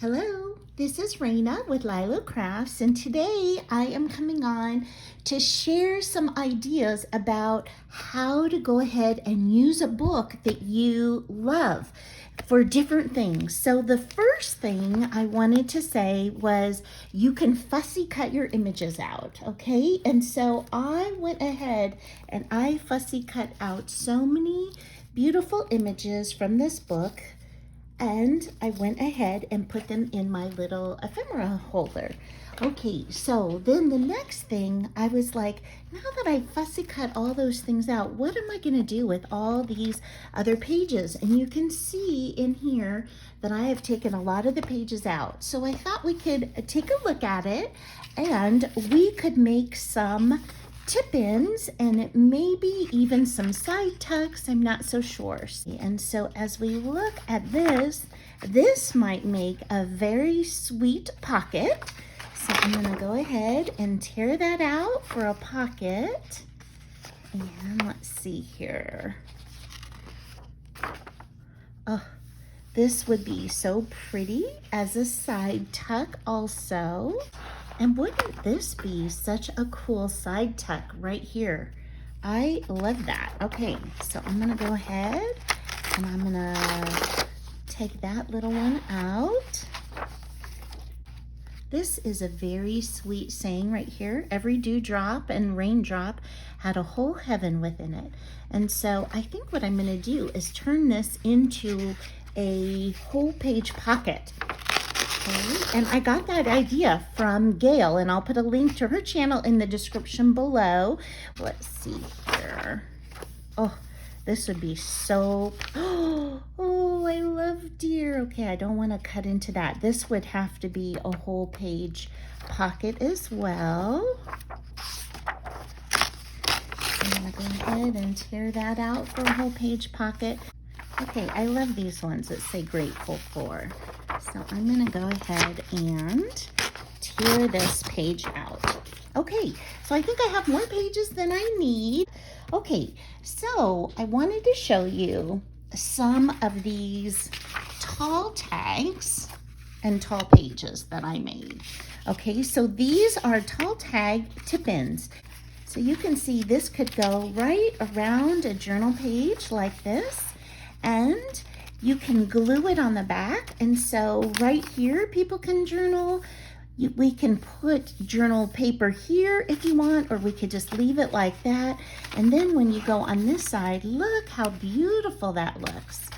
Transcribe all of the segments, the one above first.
Hello, this is Raina with Lylo Crafts, and today I am coming on to share some ideas about how to go ahead and use a book that you love for different things. So the first thing I wanted to say was you can fussy cut your images out, okay? And so I went ahead and I fussy cut out so many beautiful images from this book. And I went ahead and put them in my little ephemera holder. Okay, so then the next thing, I was like, now that I fussy cut all those things out, what am I going to do with all these other pages? And you can see in here that I have taken a lot of the pages out. So I thought we could take a look at it and we could make some tip-ins and maybe even some side tucks. I'm not so sure. And so as we look at this might make a very sweet pocket. So I'm going to go ahead and tear that out for a pocket. And let's see here. Oh, this would be so pretty as a side tuck also. And wouldn't this be such a cool side tuck right here? I love that. Okay, so I'm gonna go ahead and I'm gonna take that little one out. This is a very sweet saying right here. Every dewdrop and raindrop had a whole heaven within it. And so I think what I'm gonna do is turn this into a whole page pocket. Okay. And I got that idea from Gail, and I'll put a link to her channel in the description below. Let's see here. Oh, this would be so, oh, I love deer. Okay, I don't want to cut into that. This would have to be a whole page pocket as well. I'm gonna go ahead and tear that out for a whole page pocket. Okay, I love these ones that say grateful for. So I'm gonna go ahead and tear this page out. Okay, so I think I have more pages than I need. Okay, so I wanted to show you some of these tall tags and tall pages that I made. Okay, so these are tall tag tip-ins. So you can see this could go right around a journal page like this. And you can glue it on the back. And so right here, people can journal. We can put journal paper here if you want, or we could just leave it like that. And then when you go on this side, look how beautiful that looks.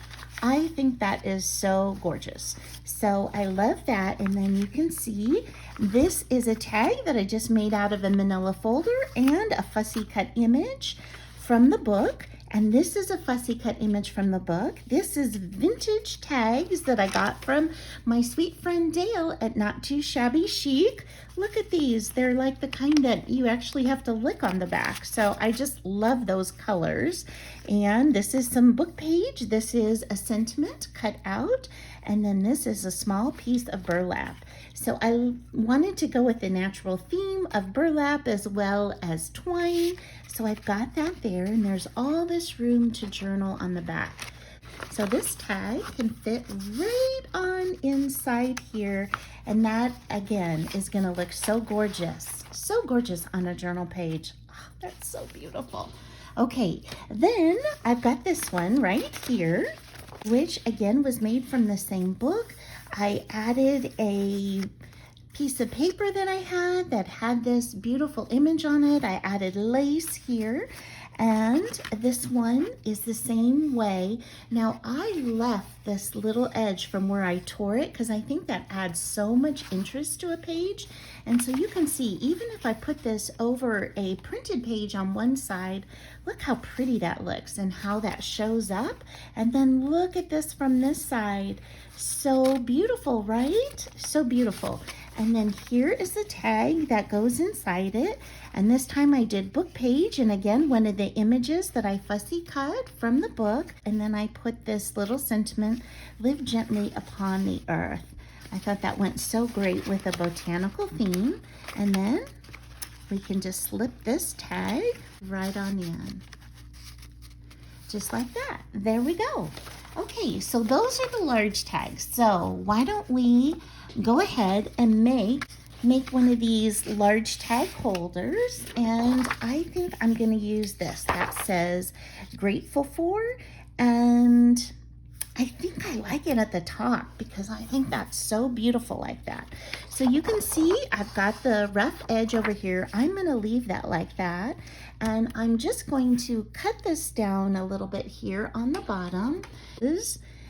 I think that is so gorgeous. So I love that. And then you can see this is a tag that I just made out of a manila folder and a fussy cut image from the book. And this is a fussy cut image from the book. This is vintage tags that I got from my sweet friend Dale at Not Too Shabby Chic. Look at these. They're like the kind that you actually have to lick on the back. So I just love those colors. And this is some book page. This is a sentiment cut out. And then this is a small piece of burlap. So I wanted to go with the natural theme of burlap as well as twine. So I've got that there, and there's all this room to journal on the back. So this tag can fit right on inside here, and that again is gonna look so gorgeous on a journal page. Oh, that's so beautiful. Okay, then I've got this one right here, which again was made from the same book. I added a piece of paper that I had that had this beautiful image on it. I added lace here, and this one is the same way. Now I left this little edge from where I tore it because I think that adds so much interest to a page. And so you can see, even if I put this over a printed page on one side, look how pretty that looks and how that shows up. And then look at this from this side. So beautiful, right? So beautiful. And then here is the tag that goes inside it. And this time I did book page. And again, one of the images that I fussy cut from the book. And then I put this little sentiment, live gently upon the earth. I thought that went so great with a botanical theme. And then we can just slip this tag right on in. Just like that. There we go. Okay, so those are the large tags. So why don't we go ahead and make one of these large tag holders, and I think I'm going to use this that says grateful for, and I think I like it at the top because I think that's so beautiful like that. So you can see I've got the rough edge over here. I'm going to leave that like that, and I'm just going to cut this down a little bit here on the bottom.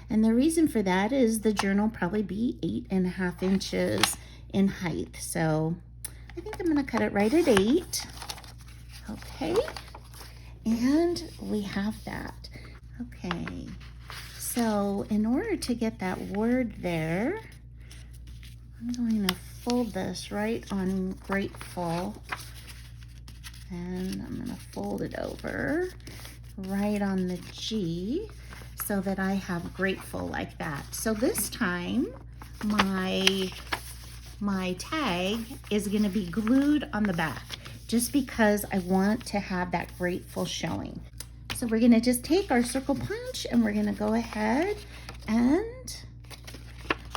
And the reason for that is the journal probably be 8.5 inches in height. So I think I'm going to cut it right at 8. Okay, and we have that. Okay. So in order to get that word there, I'm going to fold this right on grateful, and I'm going to fold it over right on the G so that I have grateful like that. So this time my tag is going to be glued on the back just because I want to have that grateful showing. So we're gonna just take our circle punch and we're gonna go ahead and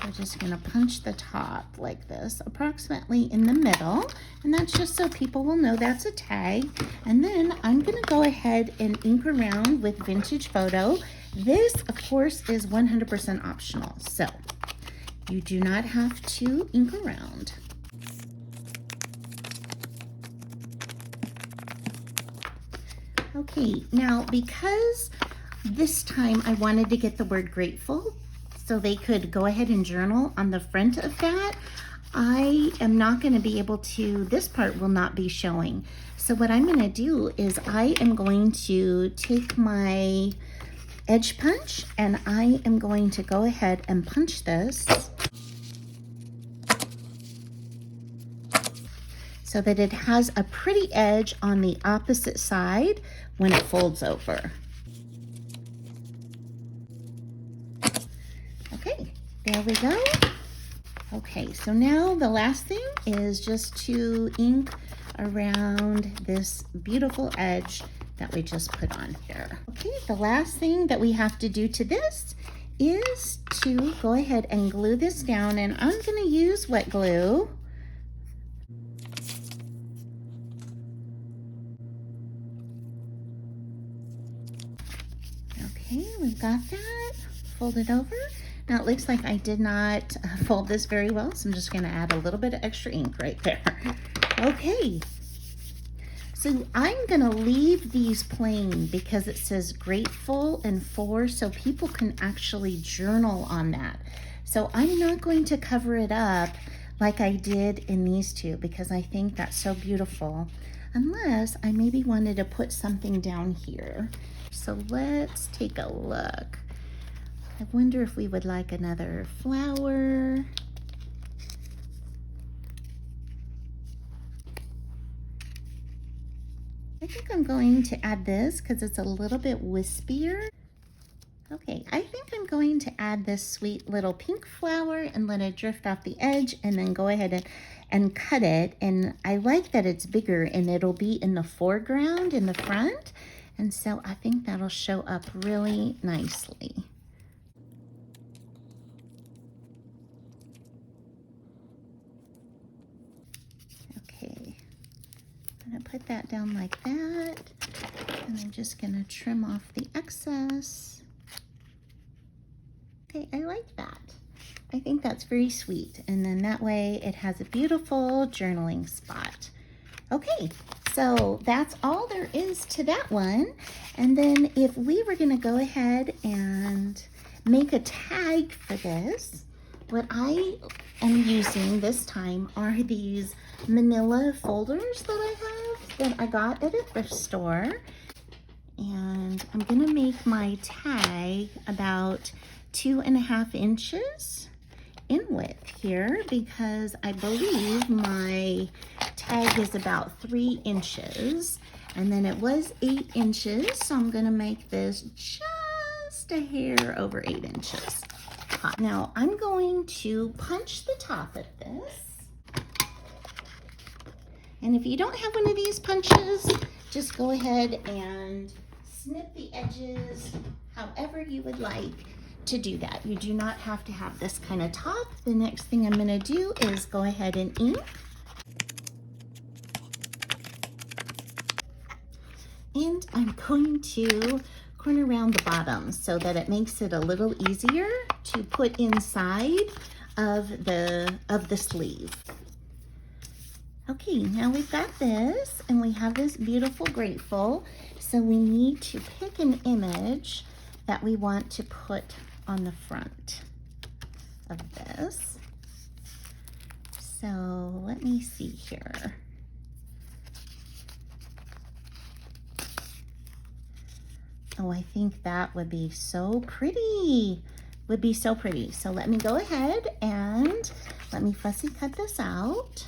we're just gonna punch the top like this, approximately in the middle. And that's just so people will know that's a tag. And then I'm gonna go ahead and ink around with Vintage Photo. This, of course, is 100% optional. So you do not have to ink around. Okay, now because this time I wanted to get the word grateful so they could go ahead and journal on the front of that, I am not going to be able to, this part will not be showing. So what I'm going to do is I am going to take my edge punch and I am going to go ahead and punch this so that it has a pretty edge on the opposite side when it folds over. Okay, there we go. Okay, so now the last thing is just to ink around this beautiful edge that we just put on here. Okay, the last thing that we have to do to this is to go ahead and glue this down, and I'm gonna use wet glue. Okay, we've got that. Fold it over. Now it looks like I did not fold this very well, so I'm just gonna add a little bit of extra ink right there. Okay, so I'm gonna leave these plain because it says grateful and for, so people can actually journal on that. So I'm not going to cover it up like I did in these two because I think that's so beautiful, unless I maybe wanted to put something down here. So let's take a look. I wonder if we would like another flower. I think I'm going to add this because it's a little bit wispier. Okay, I think I'm going to add this sweet little pink flower and let it drift off the edge and then go ahead and cut it. And I like that it's bigger and it'll be in the foreground in the front. And so I think that'll show up really nicely. Okay, I'm gonna put that down like that. And I'm just gonna trim off the excess. Okay, I like that. I think that's very sweet. And then that way it has a beautiful journaling spot. Okay, so that's all there is to that one. And then if we were gonna go ahead and make a tag for this, what I am using this time are these manila folders that I have that I got at a thrift store. And I'm gonna make my tag about 2.5 inches in width here because I believe my tag is about 3 inches, and then it was 8 inches, so I'm gonna make this just a hair over 8 inches. Now I'm going to punch the top of this, and if you don't have one of these punches, just go ahead and snip the edges however you would like to do that. You do not have to have this kind of top. The next thing I'm gonna do is go ahead and ink. And I'm going to corner around the bottom so that it makes it a little easier to put inside of the sleeve. Okay, now we've got this and we have this beautiful grateful. So we need to pick an image that we want to put on the front of this. So let me see here. Oh, I think that would be so pretty. Would be so pretty. So let me go ahead and let me fussy cut this out.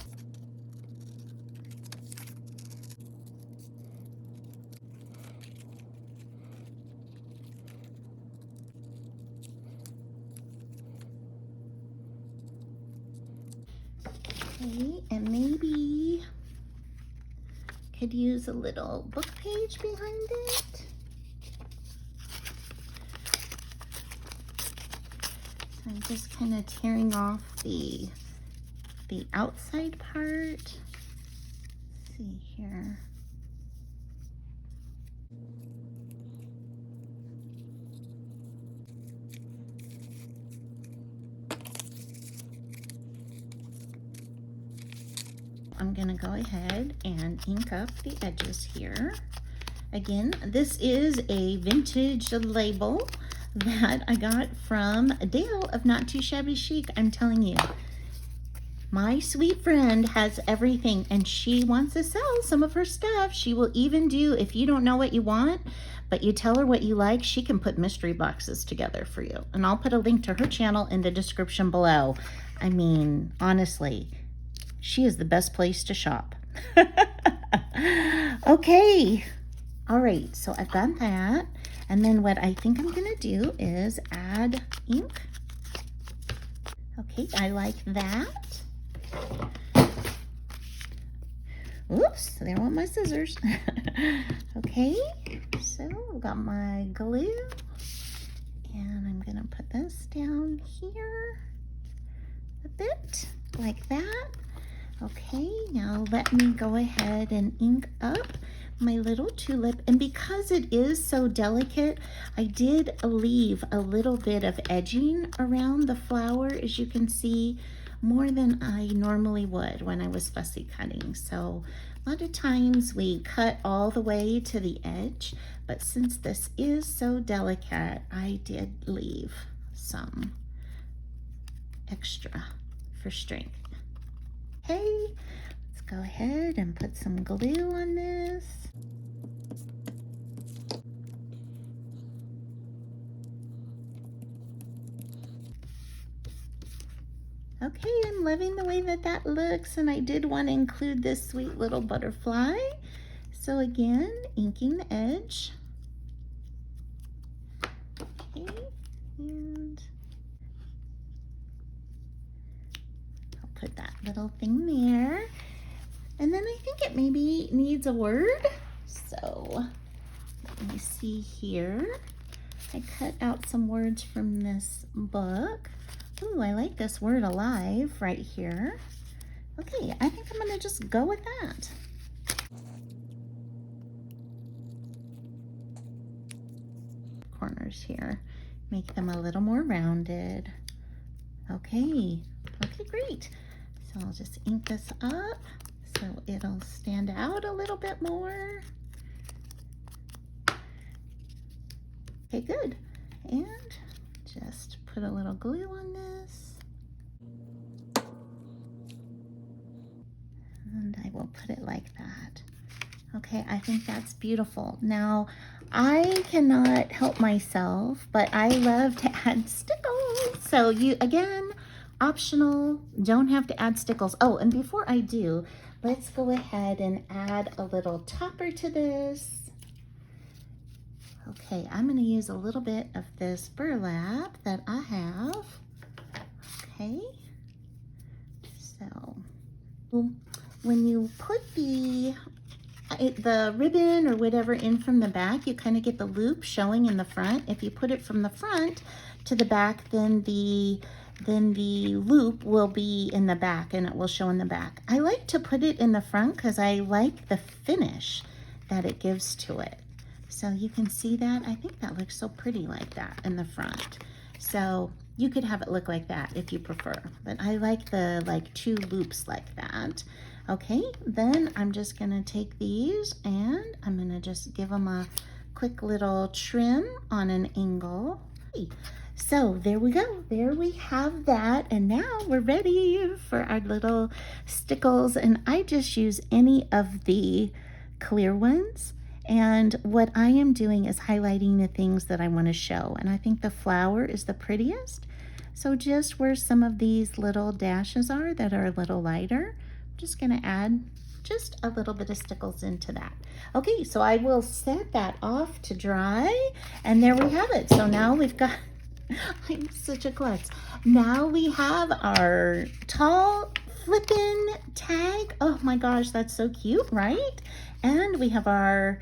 Okay, and maybe could use a little book page behind it. So I'm just kind of tearing off the outside part. Let's see here. I'm gonna go ahead and ink up the edges here. Again, this is a vintage label that I got from Dale of Not Too Shabby Chic. I'm telling you, my sweet friend has everything and she wants to sell some of her stuff. She will even do, if you don't know what you want, but you tell her what you like, she can put mystery boxes together for you. And I'll put a link to her channel in the description below. I mean, honestly, she is the best place to shop. Okay. All right, so I've got that. And then what I think I'm gonna do is add ink. Okay, I like that. Oops, there went my scissors. Okay, so I've got my glue. And I'm gonna put this down here a bit, like that. Okay, now let me go ahead and ink up my little tulip. And because it is so delicate, I did leave a little bit of edging around the flower, as you can see, more than I normally would when I was fussy cutting. So a lot of times we cut all the way to the edge, but since this is so delicate, I did leave some extra for strength. Okay, let's go ahead and put some glue on this. Okay, I'm loving the way that that looks, and I did want to include this sweet little butterfly. So again, inking the edge. Okay, and put that little thing there. And then I think it maybe needs a word. So let me see here. I cut out some words from this book. Ooh, I like this word alive right here. Okay, I think I'm gonna just go with that. Corners here, make them a little more rounded. Okay, okay, great. So I'll just ink this up so it'll stand out a little bit more. Okay, good. And just put a little glue on this. And I will put it like that. Okay, I think that's beautiful. Now, I cannot help myself, but I love to add stickles. So you, again, optional, don't have to add stickles. Oh, and before I do, let's go ahead and add a little topper to this. Okay, I'm gonna use a little bit of this burlap that I have. Okay, so when you put the the ribbon or whatever in from the back, you kind of get the loop showing in the front. If you put it from the front to the back, then the loop will be in the back and it will show in the back. I like to put it in the front because I like the finish that it gives to it. So you can see that. I think that looks so pretty like that in the front. So you could have it look like that if you prefer, but I like the two loops like that. Okay, then I'm just gonna take these and I'm gonna just give them a quick little trim on an angle. So there we go, there we have that, and now we're ready for our little stickles, and I just use any of the clear ones. And what I am doing is highlighting the things that I want to show. And I think the flower is the prettiest. So just where some of these little dashes are that are a little lighter, I'm just going to add just a little bit of stickles into that. Okay, so I will set that off to dry. And there we have it. So now we've got, I'm such a klutz. Now we have our tall flippin' tag. Oh my gosh, that's so cute, right? And we have our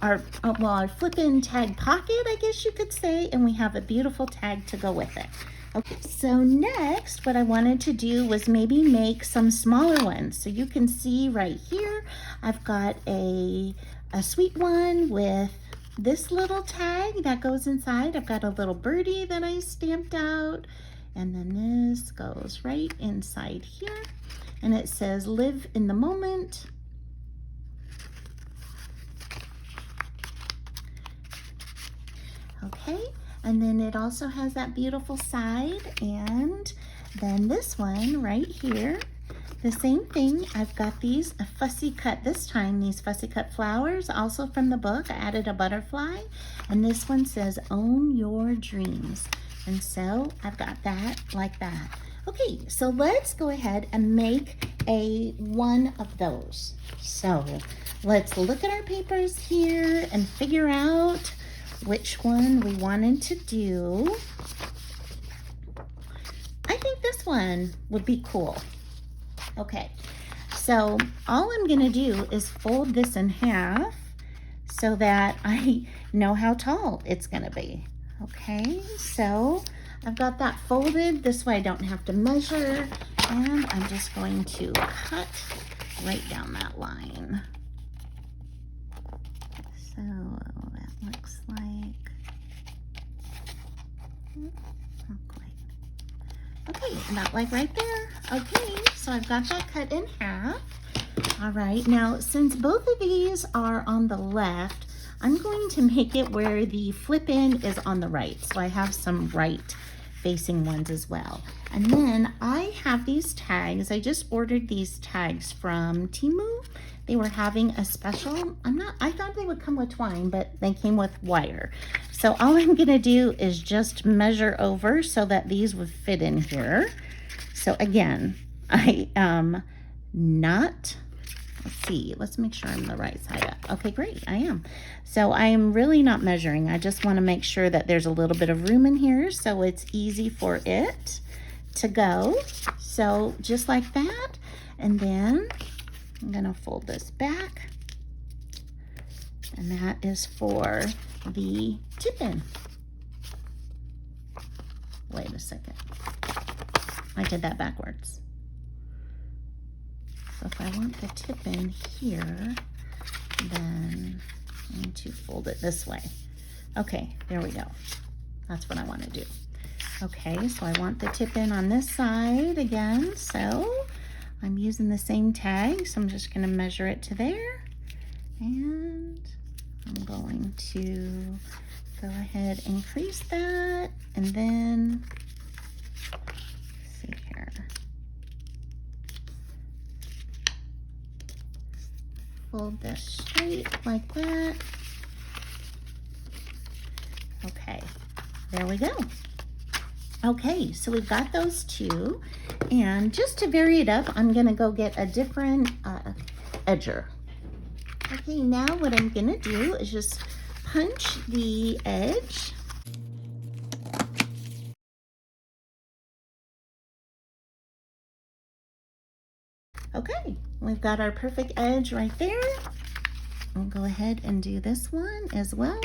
flippin' tag pocket, I guess you could say, and we have a beautiful tag to go with it. Okay, so next what I wanted to do was maybe make some smaller ones. So you can see right here, I've got a sweet one with this little tag that goes inside. I've got a little birdie that I stamped out, and then this goes right inside here, and it says live in the moment. Okay, and then it also has that beautiful side, and then this one right here, the same thing. I've got these fussy cut this time, these fussy cut flowers, also from the book. I added a butterfly, and this one says own your dreams, and so I've got that like that. Okay, so let's go ahead and make one of those. So let's look at our papers here and figure out which one we wanted to do. I think this one would be cool. Okay, so all I'm gonna do is fold this in half so that I know how tall it's gonna be. Okay, so I've got that folded. This way I don't have to measure, and I'm just going to cut right down that line. So that looks like, not quite. Okay, about like right there. Okay, so I've got that cut in half. All right, now since both of these are on the left, I'm going to make it where the flip in is on the right. So I have some right facing ones as well. And then I have these tags. I just ordered these tags from Temu. They were having a special. I thought they would come with twine, but they came with wire. So all I'm gonna do is just measure over so that these would fit in here. So again, I am not, let's see, let's make sure I'm the right side up. Okay, great, I am. So I am really not measuring. I just wanna make sure that there's a little bit of room in here so it's easy for it to go. So just like that, and then I'm gonna fold this back, and that is for the tip-in. Wait a second, I did that backwards. So if I want the tip-in here, then I need to fold it this way. Okay, there we go. That's what I want to do. Okay, so I want the tip-in on this side again, so I'm using the same tag, so I'm just going to measure it to there, and I'm going to go ahead and crease that, and then, let's see here, fold this straight like that. Okay, there we go. Okay, so we've got those two, and just to vary it up, I'm gonna go get a different edger. Okay, now what I'm gonna do is just punch the edge. Okay, we've got our perfect edge right there. I'll go ahead and do this one as well.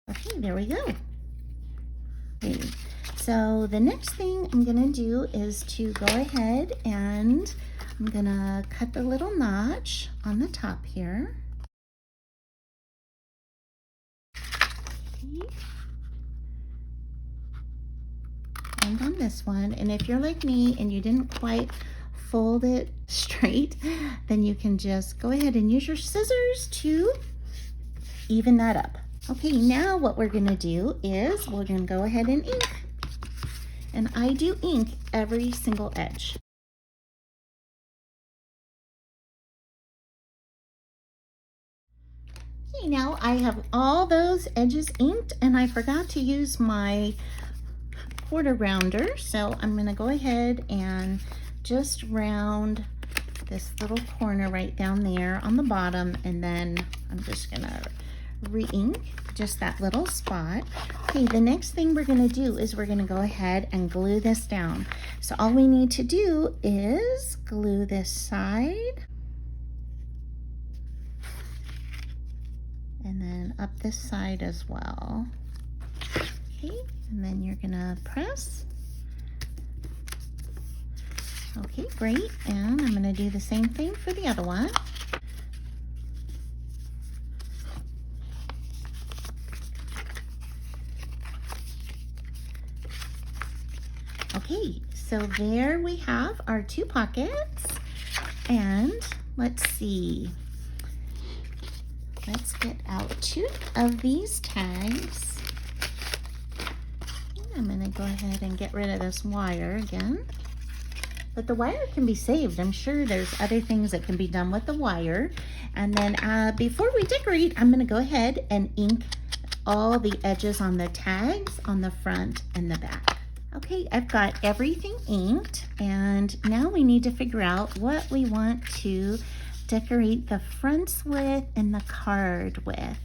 Okay, there we go. Okay. So the next thing I'm gonna do is to go ahead and I'm gonna cut the little notch on the top here. Okay. And on this one, and if you're like me and you didn't quite fold it straight, then you can just go ahead and use your scissors to even that up. Okay, now what we're gonna do is we're gonna go ahead and ink. And I do ink every single edge. Okay, now I have all those edges inked and I forgot to use my quarter rounder. So I'm gonna go ahead and just round this little corner right down there on the bottom, and then I'm just gonna re-ink just that little spot. Okay, the next thing we're gonna do is we're gonna go ahead and glue this down. So all we need to do is glue this side and then up this side as well. Okay, and then you're gonna press. Okay, great, and I'm gonna do the same thing for the other one. Okay, so there we have our two pockets, and let's see. Let's get out two of these tags. I'm gonna go ahead and get rid of this wire again. But the wire can be saved. I'm sure there's other things that can be done with the wire. And then before we decorate, I'm gonna go ahead and ink all the edges on the tags on the front and the back. Okay, I've got everything inked, and now we need to figure out what we want to decorate the fronts with and the card with.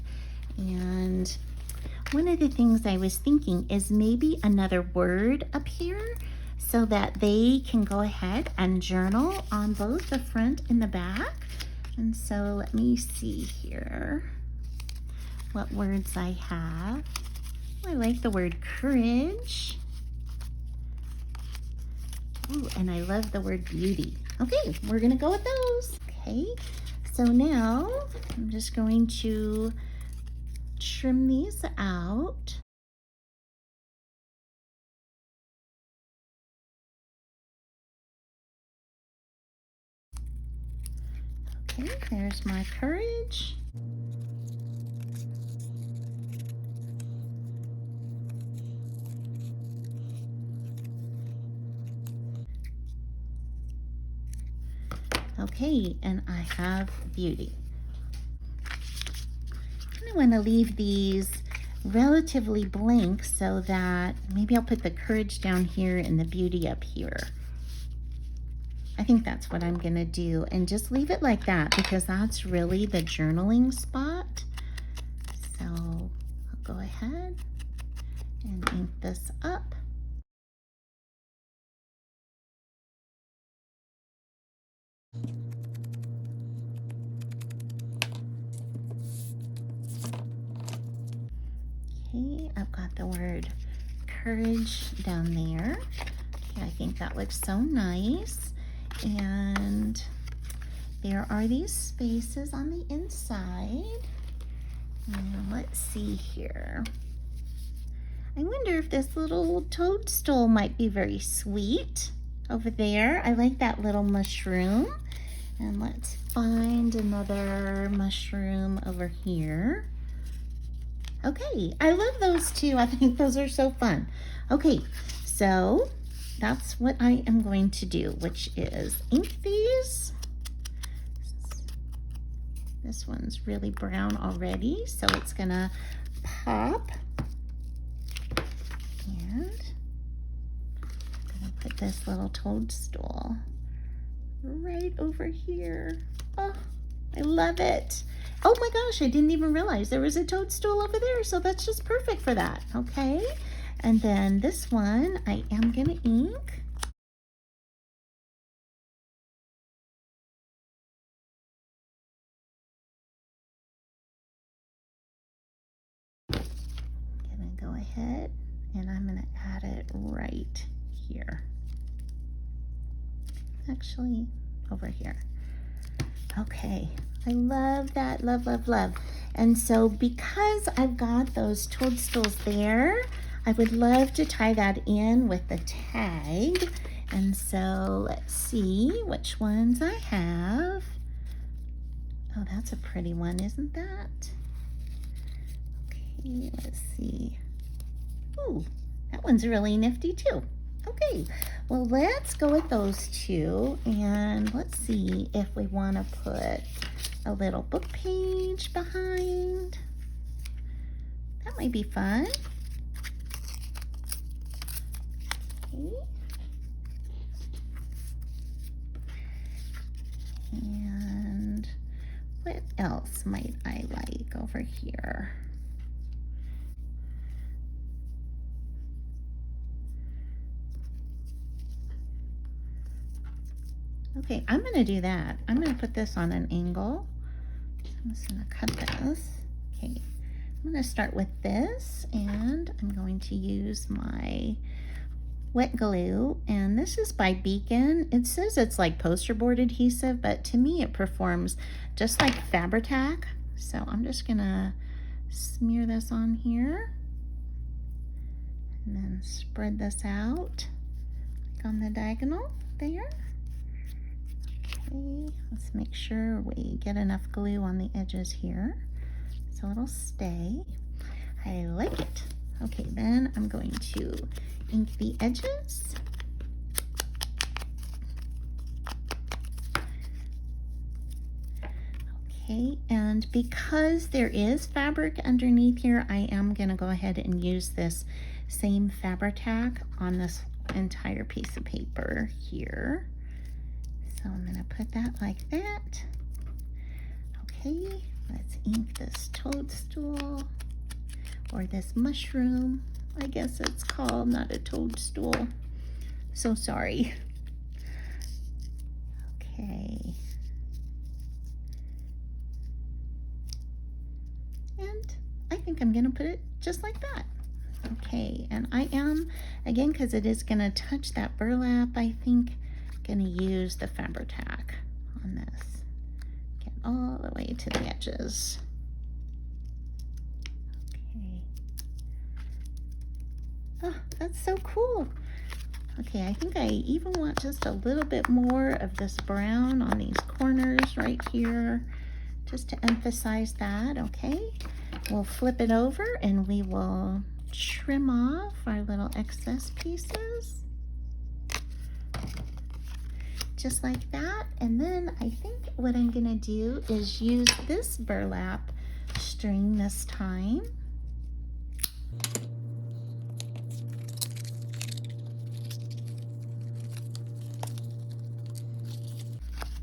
And one of the things I was thinking is maybe another word up here so that they can go ahead and journal on both the front and the back. And so let me see here what words I have. I like the word courage. Ooh, and I love the word beauty. Okay, we're gonna go with those. Okay, so now I'm just going to trim these out. Okay, there's my courage. Okay, and I have beauty. I want to leave these relatively blank so that maybe I'll put the courage down here and the beauty up here. I think that's what I'm gonna do, and just leave it like that because that's really the journaling spot. So I'll go ahead and ink this up. Okay, I've got the word courage down there. Okay, I think that looks so nice. And there are these spaces on the inside. And let's see here. I wonder if this little toadstool might be very sweet over there. I like that little mushroom. And let's find another mushroom over here. Okay, I love those two. I think those are so fun. Okay, so that's what I am going to do, which is ink these. This one's really brown already, so it's gonna pop. And I'm gonna put this little toadstool right over here. Oh, I love it. Oh my gosh, I didn't even realize there was a toadstool over there, so that's just perfect for that, okay? And then this one, I am gonna ink. hit, and I'm gonna add it right here. Actually, over here. Okay, I love that, love, love, love. And so because I've got those toadstools there, I would love to tie that in with the tag. And so let's see which ones I have. Oh, that's a pretty one, isn't that? Okay, let's see. Ooh, that one's really nifty too. Okay, well, let's go with those two, and let's see if we want to put a little book page behind. That might be fun. Okay. And what else might I like over here? Okay, I'm gonna do that. I'm gonna put this on an angle. I'm just gonna cut this. Okay, I'm gonna start with this, and I'm going to use my wet glue, and this is by Beacon. It says it's like poster board adhesive, but to me it performs just like Fabri-Tac. So I'm just gonna smear this on here and then spread this out like on the diagonal there. Okay, let's make sure we get enough glue on the edges here so it'll stay. I like it. Okay, then I'm going to ink the edges. Okay, and because there is fabric underneath here, I am gonna go ahead and use this same Fabri-Tac on this entire piece of paper here. So I'm gonna put that like that. Okay, let's ink this toadstool, or this mushroom, I guess it's called, not a toadstool. So sorry. Okay. And I think I'm gonna put it just like that. Okay, and I am, again, because it is gonna touch that burlap, I think, gonna use the Fabri-Tac on this. Get all the way to the edges. Okay. Oh, that's so cool. Okay, I think I even want just a little bit more of this brown on these corners right here, just to emphasize that. Okay, we'll flip it over and we will trim off our little excess pieces. Just like that. And then I think what I'm gonna do is use this burlap string this time.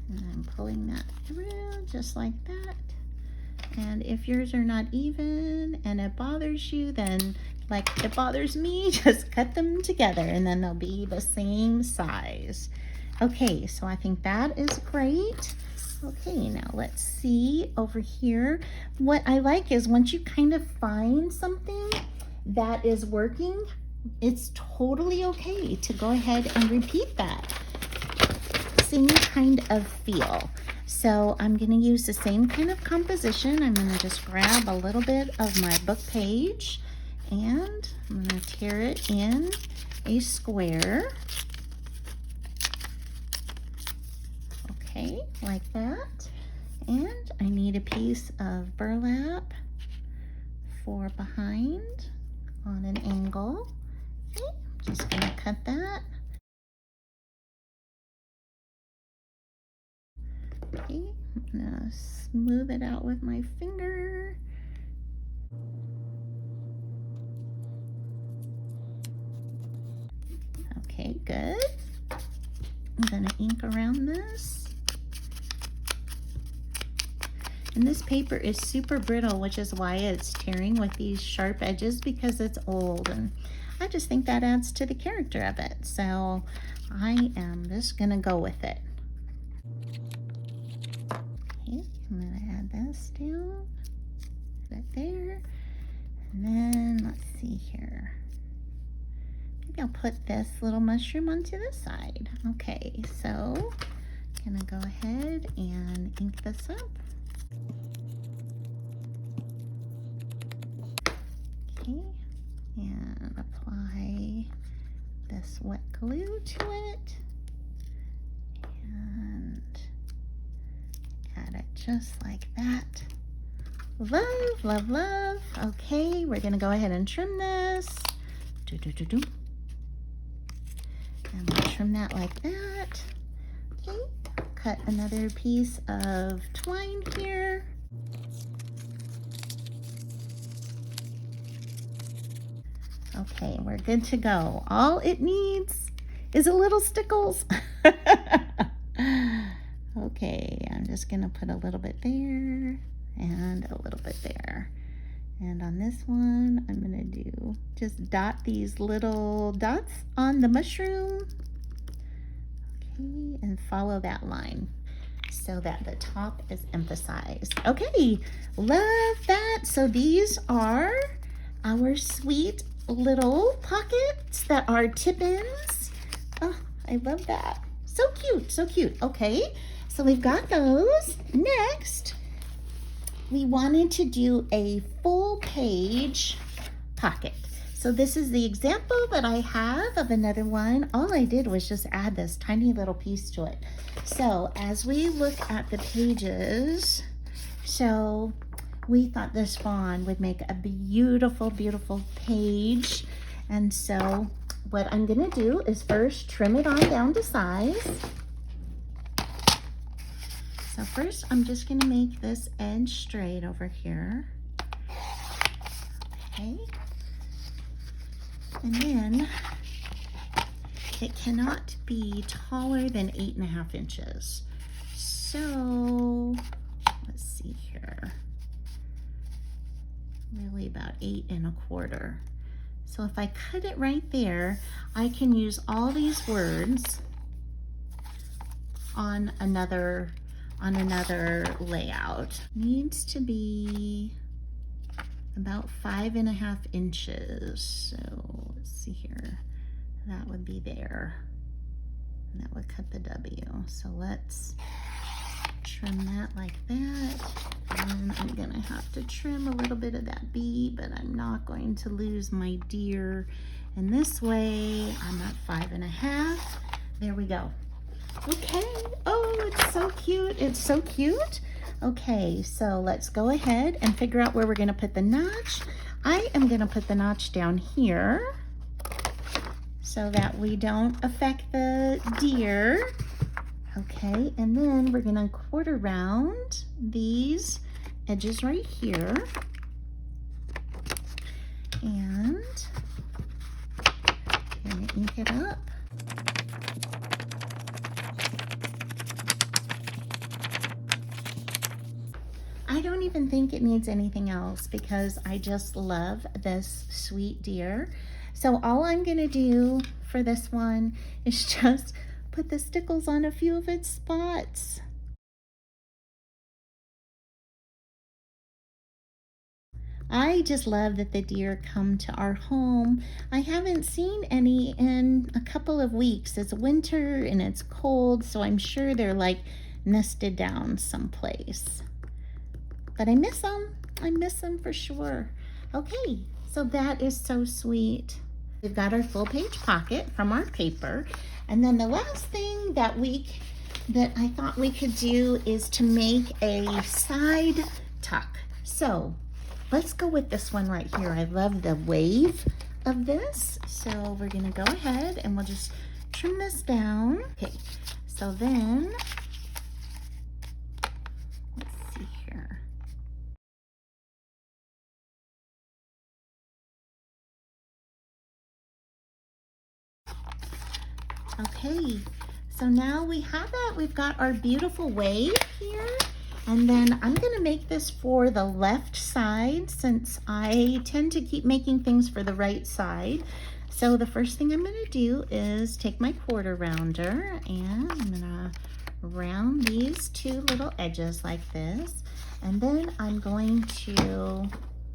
And I'm pulling that through just like that. And if yours are not even and it bothers you, then like it bothers me, just cut them together and then they'll be the same size. Okay, so I think that is great. Okay, now let's see over here. What I like is once you kind of find something that is working, it's totally okay to go ahead and repeat that. Same kind of feel. So I'm gonna use the same kind of composition. I'm gonna just grab a little bit of my book page and I'm gonna tear it in a square. Okay, like that. And I need a piece of burlap for behind on an angle. Okay, just gonna cut that. Okay, I'm gonna smooth it out with my finger. Okay, good. I'm gonna ink around this. And this paper is super brittle, which is why it's tearing with these sharp edges, because it's old. And I just think that adds to the character of it. So I am just gonna go with it. Okay, I'm gonna add this down, put it there. And then let's see here. Maybe I'll put this little mushroom onto the side. Okay, so I'm gonna go ahead and ink this up. Okay, and apply this wet glue to it. And add it just like that. Love, love, love. Okay, we're gonna go ahead and trim this. And we'll trim that like that. Okay, cut another piece of twine here. Okay, we're good to go. All it needs is a little stickles. Okay, I'm just gonna put a little bit there and a little bit there. And on this one, I'm gonna do just dot these little dots on the mushroom. Okay, and follow that line so that the top is emphasized. Okay, love that. So these are our sweet little pockets that are tip-ins. Oh, I love that. So cute, so cute. Okay, so we've got those. Next, we wanted to do a full page pocket. So this is the example that I have of another one. All I did was just add this tiny little piece to it. So as we look at the pages, so we thought this fawn would make a beautiful, beautiful page. And so what I'm gonna do is first trim it on down to size. So first I'm just gonna make this edge straight over here. Okay. And then it cannot be taller than 8.5 inches. So let's see here. Really about 8.25. So if I cut it right there, I can use all these words on another layout. Needs to be about 5.5 inches. So let's see here. That would be there. And that would cut the W. So let's trim that like that. And I'm gonna have to trim a little bit of that B, but I'm not going to lose my deer. And this way, I'm at 5.5. There we go. Okay, oh, it's so cute, it's so cute. Okay, so let's go ahead and figure out where we're gonna put the notch. I am gonna put the notch down here so that we don't affect the deer. Okay, and then we're gonna quarter round these edges right here. And I'm gonna ink it up. I don't even think it needs anything else because I just love this sweet deer. So all I'm gonna do for this one is just put the stickles on a few of its spots. I just love that the deer come to our home. I haven't seen any in a couple of weeks. It's winter and it's cold, so I'm sure they're like nested down someplace. But I miss them. I miss them for sure. Okay, so that is so sweet. We've got our full page pocket from our paper. And then the last thing that I thought we could do is to make a side tuck. So let's go with this one right here. I love the wave of this. So we're gonna go ahead and we'll just trim this down. Okay, so then, let's see here. Okay, so now we have that. We've got our beautiful wave here. And then I'm gonna make this for the left side since I tend to keep making things for the right side. So the first thing I'm gonna do is take my quarter rounder and I'm gonna round these two little edges like this. And then I'm going to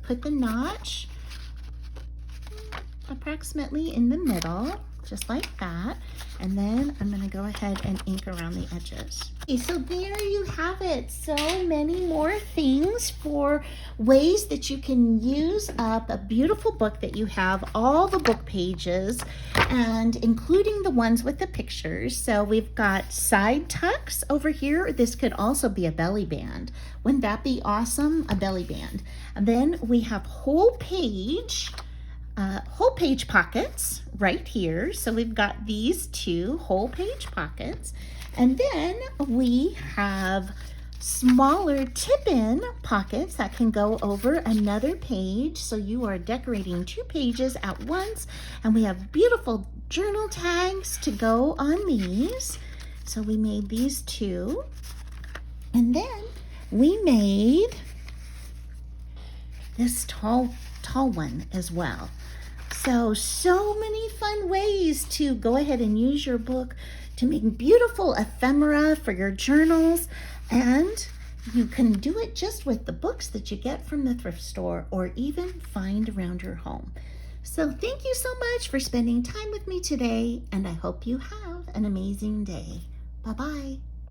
put the notch approximately in the middle, just like that. And then I'm gonna go ahead and ink around the edges. Okay, so there you have it. So many more things for ways that you can use up a beautiful book that you have all the book pages, and including the ones with the pictures. So we've got side tucks over here. This could also be a belly band. Wouldn't that be awesome? A belly band. And then we have whole page pockets right here. So we've got these two whole page pockets, and then we have smaller tip-in pockets that can go over another page, so you are decorating 2 pages at once. And we have beautiful journal tags to go on these. So we made these 2, and then we made this tall one as well. So many fun ways to go ahead and use your book to make beautiful ephemera for your journals. And you can do it just with the books that you get from the thrift store or even find around your home. So thank you so much for spending time with me today, and I hope you have an amazing day. Bye-bye.